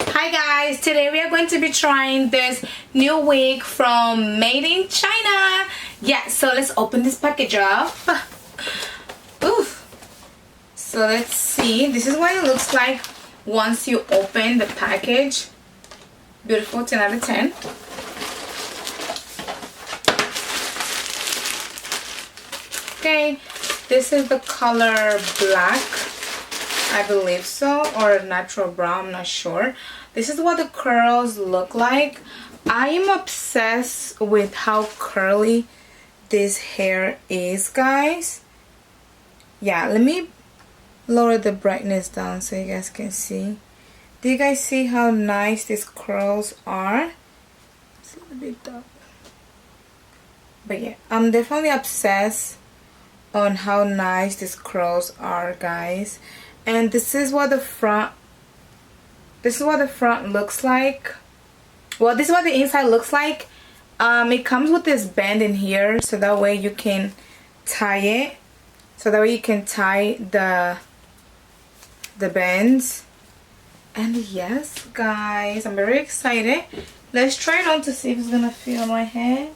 Hi guys, today we are going to be trying this new wig from Made in China. Yeah, so let's open this package up. Oof. So let's see. This is what it looks like once you open the package. Beautiful, 10 out of 10. Okay, this is the color black, I believe so, or natural brown, I'm not sure. This is what the curls look like. I am obsessed with how curly this hair is, guys. Yeah, let me lower the brightness down so you guys can see. Do you guys see how nice these curls are? It's a little bit dark. But yeah, I'm definitely obsessed on how nice these curls are, guys. And this is what the front looks like. Well, this is what the inside looks like. It comes with this band in here, so that way you can tie it. So that way you can tie the bands. And yes, guys, I'm very excited. Let's try it on to see if it's gonna fit on my head.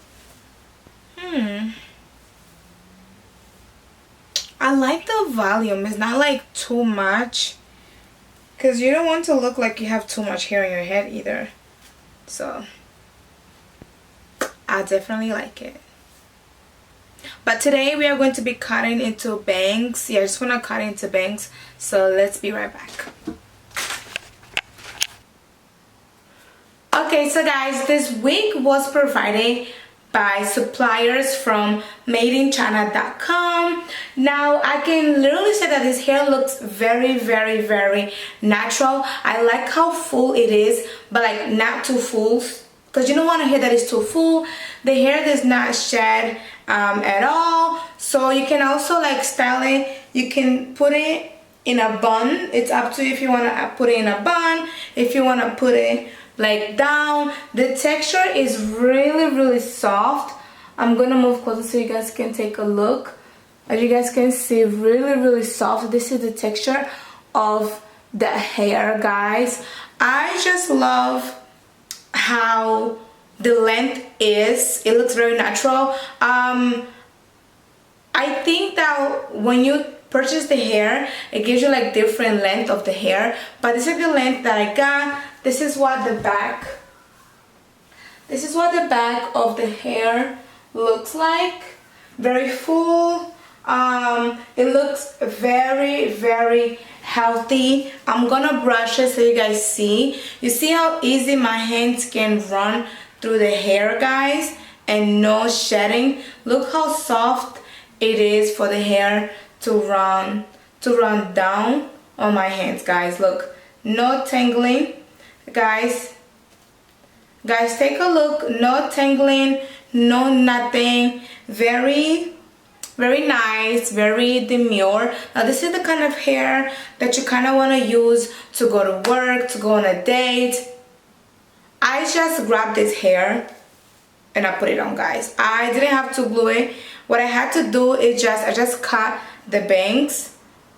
I like the volume. It's not like too much, because you don't want to look like you have too much hair in your head either. So I definitely like it. But today we are going to be cutting into bangs. Yeah, I just want to cut into bangs. So let's be right back. Okay, so guys, this wig was provided by suppliers from madeinchina.com. Now I can literally say that this hair looks very, very, very natural. I like how full it is, but like not too full, because you don't want a hair that is too full. The hair does not shed at all. So you can also like style it. You can put it in a bun. It's up to you if you want to put it in a bun, if you want to put it like down. The texture is really, really soft. I'm gonna move closer so you guys can take a look. As you guys can see, really, really soft. This is the texture of the hair, guys. I just love how the length is. It looks very natural. I think that when you purchase the hair, it gives you like different length of the hair, but this is the length that I got. This is what the back of the hair looks like. Very full. It looks very, very healthy. I'm gonna brush it so you guys see. You see how easy my hands can run through the hair, guys, and no shedding. Look how soft it is for the hair to run down on my hands, guys. Look, no tangling, guys. Take a look. No tangling, no nothing. Very, very nice, very demure. Now this is the kind of hair that you kind of want to use to go to work, to go on a date. I just grabbed this hair and I put it on, guys. I didn't have to glue it. What I had to do is I just cut the bangs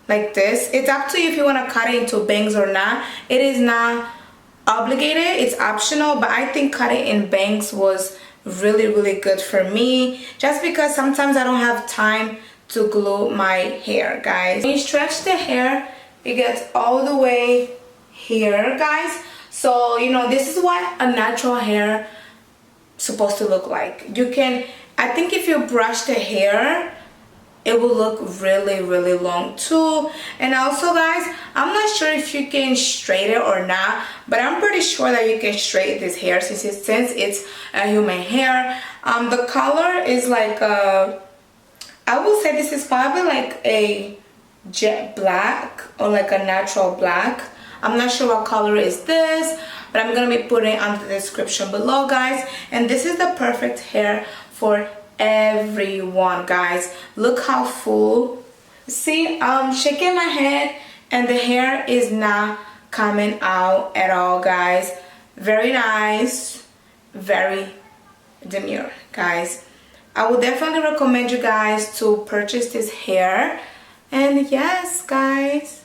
like this. It's up to you if you want to cut it into bangs or not. It is not obligated, it's optional, but I think cutting in bangs was really, really good for me, just because sometimes I don't have time to glue my hair, guys. When you stretch the hair, it gets all the way here, guys. So you know, this is what a natural hair supposed to look like. You can, I think if you brush the hair, it will look really, really long too. And also, guys, I'm not sure if you can straighten it or not, but I'm pretty sure that you can straighten this hair since it's a human hair. The color is like I will say this is probably like a jet black or like a natural black. I'm not sure what color is this, but I'm gonna be putting it on the description below, guys. And this is the perfect hair for everyone, guys. Look how full. See, I'm shaking my head and the hair is not coming out at all, guys. Very nice, very demure, guys. I would definitely recommend you guys to purchase this hair. And yes, guys,